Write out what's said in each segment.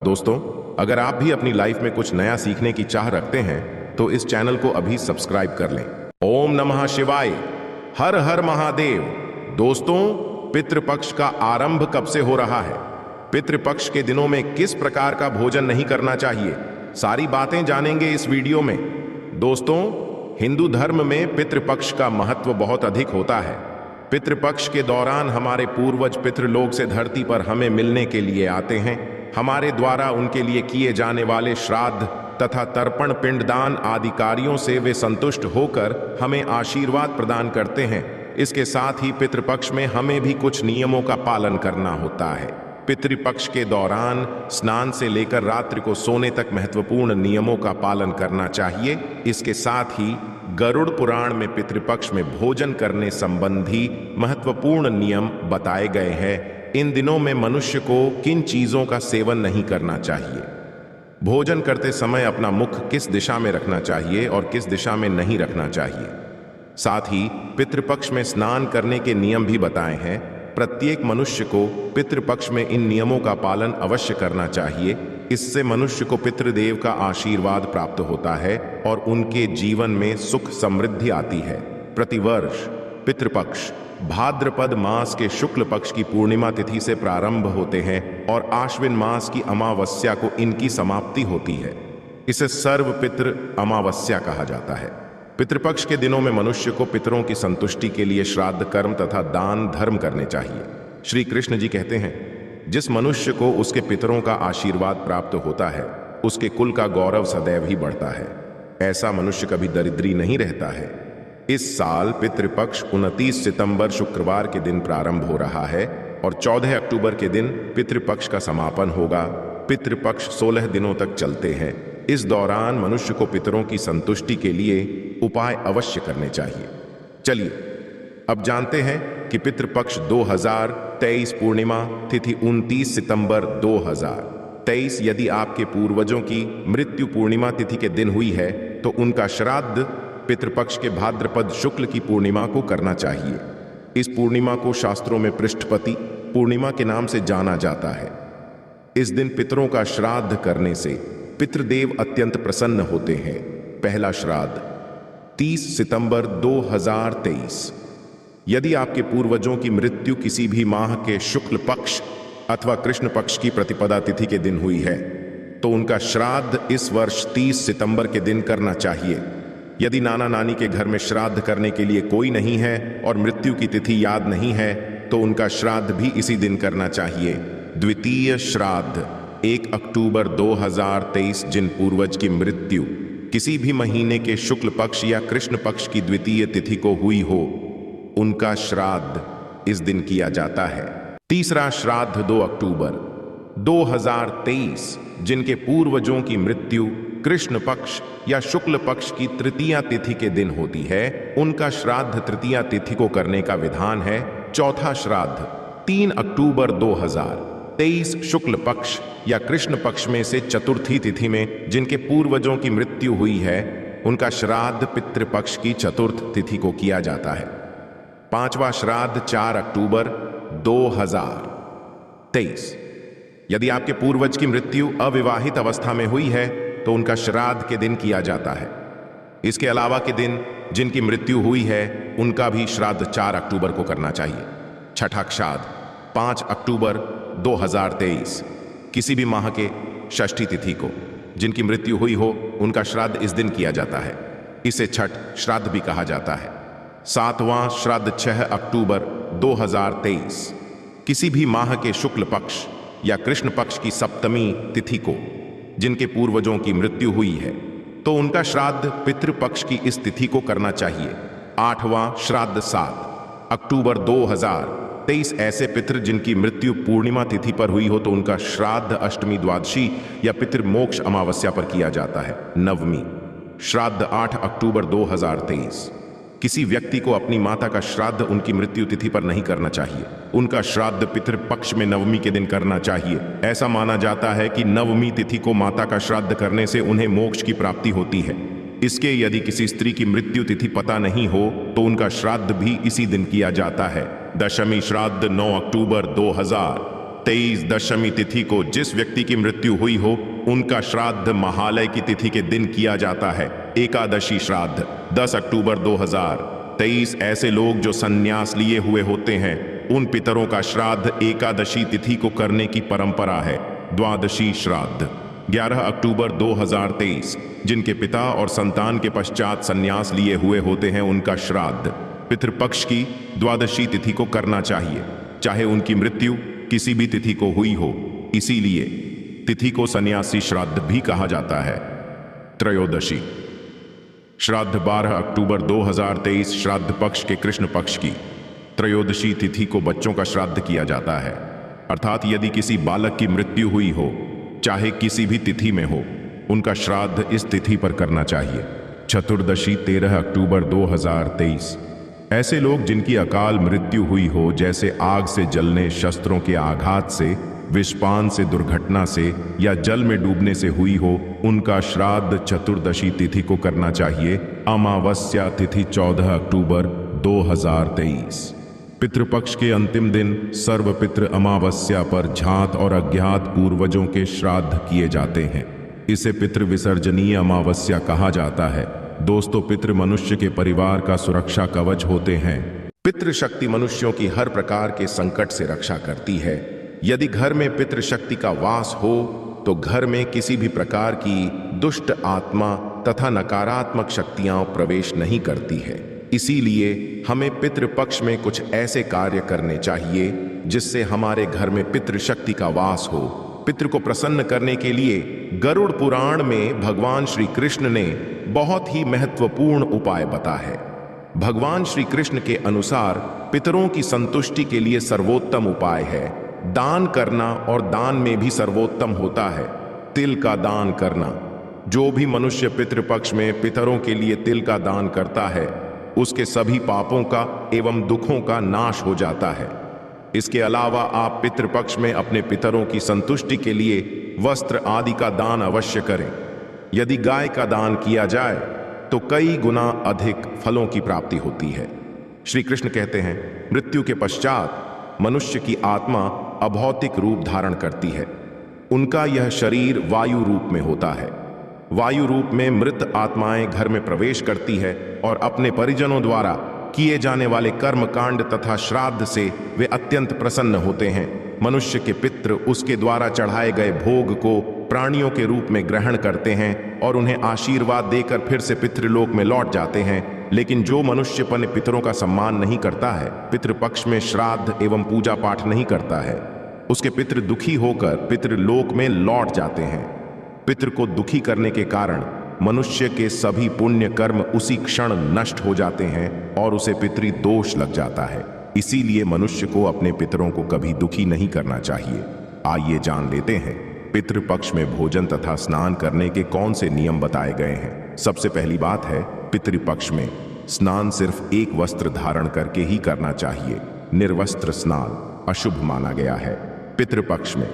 दोस्तों, अगर आप भी अपनी लाइफ में कुछ नया सीखने की चाह रखते हैं तो इस चैनल को अभी सब्सक्राइब कर लें। ओम नमः शिवाय, हर हर महादेव। दोस्तों, पितृपक्ष का आरंभ कब से हो रहा है? पितृपक्ष के दिनों में किस प्रकार का भोजन नहीं करना चाहिए, सारी बातें जानेंगे इस वीडियो में। दोस्तों, हिंदू धर्म में पितृपक्ष का महत्व बहुत अधिक होता है। पितृपक्ष के दौरान हमारे पूर्वज पितृलोक से धरती पर हमें मिलने के लिए आते हैं। हमारे द्वारा उनके लिए किए जाने वाले श्राद्ध तथा तर्पण, पिंडदान आदि कार्यों से वे संतुष्ट होकर हमें आशीर्वाद प्रदान करते हैं। इसके साथ ही पितृपक्ष में हमें भी कुछ नियमों का पालन करना होता है। पितृपक्ष के दौरान स्नान से लेकर रात्रि को सोने तक महत्वपूर्ण नियमों का पालन करना चाहिए। इसके साथ ही गरुड़ पुराण में पितृपक्ष में भोजन करने संबंधी महत्वपूर्ण नियम बताए गए हैं। इन दिनों में मनुष्य को किन चीजों का सेवन नहीं करना चाहिए, भोजन करते समय अपना मुख किस दिशा में रखना चाहिए और किस दिशा में नहीं रखना चाहिए। साथ ही पितृपक्ष में स्नान करने के नियम भी बताए हैं। प्रत्येक मनुष्य को पितृपक्ष में इन नियमों का पालन अवश्य करना चाहिए। इससे मनुष्य को पितृदेव का आशीर्वाद प्राप्त होता है और उनके जीवन में सुख समृद्धि आती है। प्रतिवर्ष पितृपक्ष भाद्रपद मास के शुक्ल पक्ष की पूर्णिमा तिथि से प्रारंभ होते हैं और आश्विन मास की अमावस्या को इनकी समाप्ति होती है। इसे सर्व पितृ अमावस्या कहा जाता है। पितृपक्ष के दिनों में मनुष्य को पितरों की संतुष्टि के लिए श्राद्ध कर्म तथा दान धर्म करने चाहिए। श्री कृष्ण जी कहते हैं, जिस मनुष्य को उसके पितरों का आशीर्वाद प्राप्त होता है उसके कुल का गौरव सदैव ही बढ़ता है। ऐसा मनुष्य कभी दरिद्री नहीं रहता है। इस साल पितृपक्ष 29 सितंबर शुक्रवार के दिन प्रारंभ हो रहा है और 14 अक्टूबर के दिन पितृपक्ष का समापन होगा। पितृपक्ष 16 दिनों तक चलते हैं। इस दौरान मनुष्य को पितरों की संतुष्टि के लिए उपाय अवश्य करने चाहिए। चलिए अब जानते हैं कि पितृपक्ष 2023 पूर्णिमा तिथि 29 सितंबर 2023 यदि आपके पूर्वजों की मृत्यु पूर्णिमा तिथि के दिन हुई है तो उनका श्राद्ध पितृपक्ष के भाद्रपद शुक्ल की पूर्णिमा को करना चाहिए। इस पूर्णिमा को शास्त्रों में पृष्ठपति पूर्णिमा के नाम से जाना जाता है। इस दिन पितरों का श्राद्ध करने से पितृदेव अत्यंत प्रसन्न होते हैं। पहला श्राद्ध 30 सितंबर 2023। यदि आपके पूर्वजों की मृत्यु किसी भी माह के शुक्ल पक्ष अथवा कृष्ण पक्ष की प्रतिपदा तिथि के दिन हुई है तो उनका श्राद्ध इस वर्ष 30 सितंबर के दिन करना चाहिए। यदि नाना नानी के घर में श्राद्ध करने के लिए कोई नहीं है और मृत्यु की तिथि याद नहीं है तो उनका श्राद्ध भी इसी दिन करना चाहिए। द्वितीय श्राद्ध 1 अक्टूबर 2023। जिन पूर्वज की मृत्यु किसी भी महीने के शुक्ल पक्ष या कृष्ण पक्ष की द्वितीय तिथि को हुई हो उनका श्राद्ध इस दिन किया जाता है। तीसरा श्राद्ध 2 अक्टूबर 2023। जिनके पूर्वजों की मृत्यु कृष्ण पक्ष या शुक्ल पक्ष की तृतीया तिथि के दिन होती है उनका श्राद्ध तृतीया तिथि को करने का विधान है। चौथा श्राद्ध 3 अक्टूबर 2023। शुक्ल पक्ष या कृष्ण पक्ष में से चतुर्थी तिथि में जिनके पूर्वजों की मृत्यु हुई है उनका श्राद्ध पितृपक्ष की चतुर्थ तिथि को किया जाता है। पांचवा श्राद्ध 4 अक्टूबर 2023। यदि आपके पूर्वज की मृत्यु अविवाहित अवस्था में हुई है तो उनका श्राद्ध के दिन किया जाता है। इसके अलावा के दिन जिनकी मृत्यु हुई है उनका भी श्राद्ध 4 अक्टूबर को करना चाहिए। छठा श्राद्ध 5 अक्टूबर 2023। किसी भी माह के षष्ठी तिथि को जिनकी मृत्यु हुई हो उनका श्राद्ध इस दिन किया जाता है। इसे छठ श्राद्ध भी कहा जाता है। सातवां श्राद्ध 6 अक्टूबर 2023। किसी भी माह के शुक्ल पक्ष या कृष्ण पक्ष की सप्तमी तिथि को जिनके पूर्वजों की मृत्यु हुई है तो उनका श्राद्ध पितृपक्ष की इस तिथि को करना चाहिए। आठवां श्राद्ध 7 अक्टूबर 2023। ऐसे पितृ जिनकी मृत्यु पूर्णिमा तिथि पर हुई हो तो उनका श्राद्ध अष्टमी, द्वादशी या पितृमोक्ष अमावस्या पर किया जाता है। नवमी श्राद्ध 8 अक्टूबर 2023। किसी व्यक्ति को अपनी माता का श्राद्ध उनकी मृत्यु तिथि पर नहीं करना चाहिए। उनका श्राद्ध पितृपक्ष में नवमी के दिन करना चाहिए। ऐसा माना जाता है कि नवमी तिथि को माता का श्राद्ध करने से उन्हें मोक्ष की प्राप्ति होती है। इसके यदि किसी स्त्री की मृत्यु तिथि पता नहीं हो तो उनका श्राद्ध भी इसी दिन किया जाता है। दशमी श्राद्ध 9 अक्टूबर 2023। 23 दशमी तिथि को जिस व्यक्ति की मृत्यु हुई हो उनका श्राद्ध महालय की तिथि के दिन किया जाता है। एकादशी श्राद्ध 10 अक्टूबर 2023। ऐसे लोग जो संन्यास लिए हुए होते हैं उन पितरों का श्राद्ध एकादशी तिथि को करने की परंपरा है। द्वादशी श्राद्ध 11 अक्टूबर 2023। जिनके पिता और संतान के पश्चात संन्यास लिए हुए होते हैं उनका श्राद्ध पितृपक्ष की द्वादशी तिथि को करना चाहिए, चाहे उनकी मृत्यु किसी भी तिथि को हुई हो। इसीलिए तिथि को सन्यासी श्राद्ध भी कहा जाता है। त्रयोदशी श्राद्ध 12 अक्टूबर 2023। श्राद्ध पक्ष के कृष्ण पक्ष की त्रयोदशी तिथि को बच्चों का श्राद्ध किया जाता है, अर्थात यदि किसी बालक की मृत्यु हुई हो चाहे किसी भी तिथि में हो उनका श्राद्ध इस तिथि पर करना चाहिए। चतुर्दशी 13 अक्टूबर 2023। ऐसे लोग जिनकी अकाल मृत्यु हुई हो, जैसे आग से जलने, शस्त्रों के आघात से, विषपान से, दुर्घटना से या जल में डूबने से हुई हो, उनका श्राद्ध चतुर्दशी तिथि को करना चाहिए। अमावस्या तिथि 14 अक्टूबर 2023। पितृपक्ष के अंतिम दिन सर्वपितृ अमावस्या पर झात और अज्ञात पूर्वजों के श्राद्ध किए जाते हैं। इसे पितृ विसर्जनीय अमावस्या कहा जाता है। दोस्तों, पितृ मनुष्य के परिवार का सुरक्षा कवच होते हैं। पितृशक्ति मनुष्यों की हर प्रकार के संकट से रक्षा करती है। यदि घर में पितृशक्ति का वास हो तो घर में किसी भी प्रकार की दुष्ट आत्मा तथा नकारात्मक शक्तियां प्रवेश नहीं करती है। इसीलिए हमें पितृपक्ष में कुछ ऐसे कार्य करने चाहिए जिससे हमारे घर में पितृशक्ति का वास हो। पितृ को प्रसन्न करने के लिए गरुड़ पुराण में भगवान श्री कृष्ण ने बहुत ही महत्वपूर्ण उपाय बताया है। भगवान श्री कृष्ण के अनुसार पितरों की संतुष्टि के लिए सर्वोत्तम उपाय है दान करना, और दान में भी सर्वोत्तम होता है तिल का दान करना। जो भी मनुष्य पितृपक्ष में पितरों के लिए तिल का दान करता है उसके सभी पापों का एवं दुखों का नाश हो जाता है। इसके अलावा आप पितृपक्ष में अपने पितरों की संतुष्टि के लिए वस्त्र आदि का दान अवश्य करें। यदि गाय का दान किया जाए तो कई गुना अधिक फलों की प्राप्ति होती है। श्री कृष्ण कहते हैं, मृत्यु के पश्चात मनुष्य की आत्मा अभौतिक रूप धारण करती है। उनका यह शरीर वायु रूप में होता है। वायु रूप में मृत आत्माएं घर में प्रवेश करती है और अपने परिजनों द्वारा किए जाने वाले कर्म कांड तथा श्राद्ध से वे अत्यंत प्रसन्न होते हैं। मनुष्य के पितृ उसके द्वारा चढ़ाए गए भोग को प्राणियों के रूप में ग्रहण करते हैं और उन्हें आशीर्वाद देकर फिर से पितृलोक में लौट जाते हैं। लेकिन जो मनुष्य अपने पितरों का सम्मान नहीं करता है, पितृपक्ष में श्राद्ध एवं पूजा पाठ नहीं करता है, उसके पितृ दुखी होकर पितृलोक में लौट जाते हैं। पितृ को दुखी करने के कारण मनुष्य के सभी पुण्य कर्म उसी क्षण नष्ट हो जाते हैं और उसे पितृ दोष लग जाता है। इसीलिए मनुष्य को अपने पितरों को कभी दुखी नहीं करना चाहिए। आइए जान लेते हैं पितृपक्ष में भोजन तथा स्नान करने के कौन से नियम बताए गए हैं। सबसे पहली बात है, पितृपक्ष में स्नान सिर्फ एक वस्त्र धारण करके ही करना चाहिए। निर्वस्त्र स्नान अशुभ माना गया है। पितृपक्ष में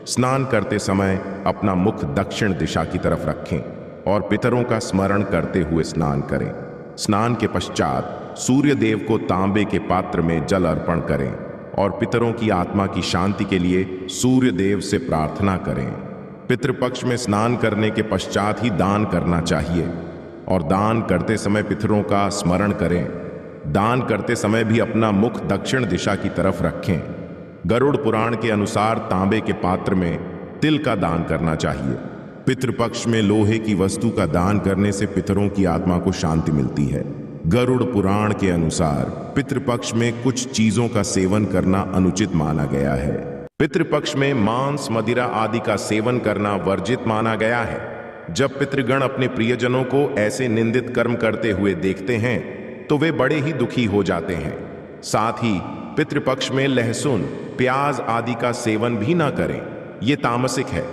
स्नान करते समय अपना मुख दक्षिण दिशा की तरफ रखें और पितरों का स्मरण करते हुए स्नान करें। स्नान के पश्चात सूर्य देव को तांबे के पात्र में जल अर्पण करें और पितरों की आत्मा की शांति के लिए सूर्य देव से प्रार्थना करें। पितृपक्ष में स्नान करने के पश्चात ही दान करना चाहिए और दान करते समय पितरों का स्मरण करें। दान करते समय भी अपना मुख दक्षिण दिशा की तरफ रखें। गरुड़ पुराण के अनुसार तांबे के पात्र में तिल का दान करना चाहिए। पितृपक्ष में लोहे की वस्तु का दान करने से पितरों की आत्मा को शांति मिलती है। गरुड़ पुराण के अनुसार पितृपक्ष में कुछ चीजों का सेवन करना अनुचित माना गया है। पितृपक्ष में मांस, मदिरा आदि का सेवन करना वर्जित माना गया है। जब पितृगण अपने प्रियजनों को ऐसे निंदित कर्म करते हुए देखते हैं तो वे बड़े ही दुखी हो जाते हैं। साथ ही पितृपक्ष में लहसुन, प्याज आदि का सेवन भी ना करें, ये तामसिक है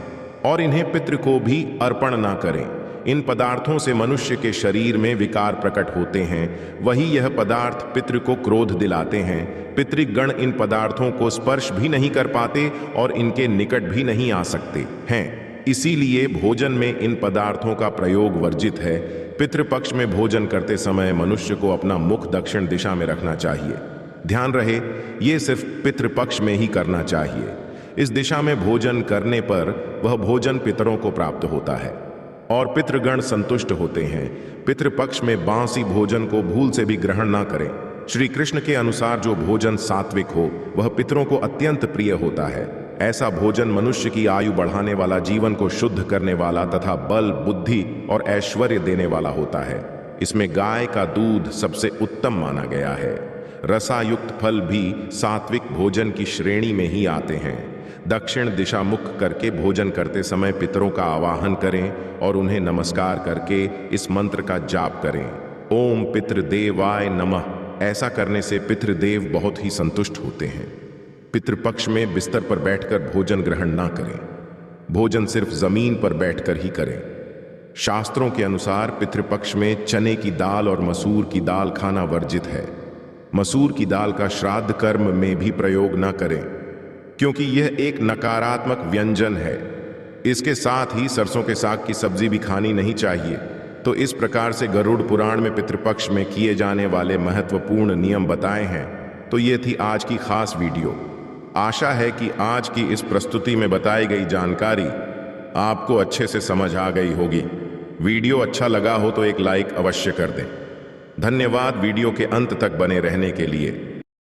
और इन्हें पितृ को भी अर्पण ना करें। इन पदार्थों से मनुष्य के शरीर में विकार प्रकट होते हैं। वही यह पदार्थ पितृ को क्रोध दिलाते हैं। पितृगण इन पदार्थों को स्पर्श भी नहीं कर पाते और इनके निकट भी नहीं आ सकते हैं। इसीलिए भोजन में इन पदार्थों का प्रयोग वर्जित है। पितृपक्ष में भोजन करते समय मनुष्य को अपना मुख दक्षिण दिशा में रखना चाहिए। ध्यान रहे, ये सिर्फ पितृपक्ष में ही करना चाहिए। इस दिशा में भोजन करने पर वह भोजन पितरों को प्राप्त होता है और पितृगण संतुष्ट होते हैं। पितृपक्ष में बासी भोजन को भूल से भी ग्रहण ना करें। श्री कृष्ण के अनुसार जो भोजन सात्विक हो वह पितरों को अत्यंत प्रिय होता है। ऐसा भोजन मनुष्य की आयु बढ़ाने वाला, जीवन को शुद्ध करने वाला तथा बल, बुद्धि और ऐश्वर्य देने वाला होता है। इसमें गाय का दूध सबसे उत्तम माना गया है। रसायुक्त फल भी सात्विक भोजन की श्रेणी में ही आते हैं। दक्षिण दिशा मुख करके भोजन करते समय पितरों का आवाहन करें और उन्हें नमस्कार करके इस मंत्र का जाप करें, ओम पितृदेवाय नमः। ऐसा करने से पितृदेव बहुत ही संतुष्ट होते हैं। पितृपक्ष में बिस्तर पर बैठकर भोजन ग्रहण ना करें। भोजन सिर्फ जमीन पर बैठकर ही करें। शास्त्रों के अनुसार पितृपक्ष में चने की दाल और मसूर की दाल खाना वर्जित है। मसूर की दाल का श्राद्ध कर्म में भी प्रयोग ना करें, क्योंकि यह एक नकारात्मक व्यंजन है। इसके साथ ही सरसों के साग की सब्जी भी खानी नहीं चाहिए। तो इस प्रकार से गरुड़ पुराण में पितृपक्ष में किए जाने वाले महत्वपूर्ण नियम बताए हैं। तो ये थी आज की खास वीडियो। आशा है कि आज की इस प्रस्तुति में बताई गई जानकारी आपको अच्छे से समझ आ गई होगी। वीडियो अच्छा लगा हो तो एक लाइक अवश्य कर दें। धन्यवाद वीडियो के अंत तक बने रहने के लिए।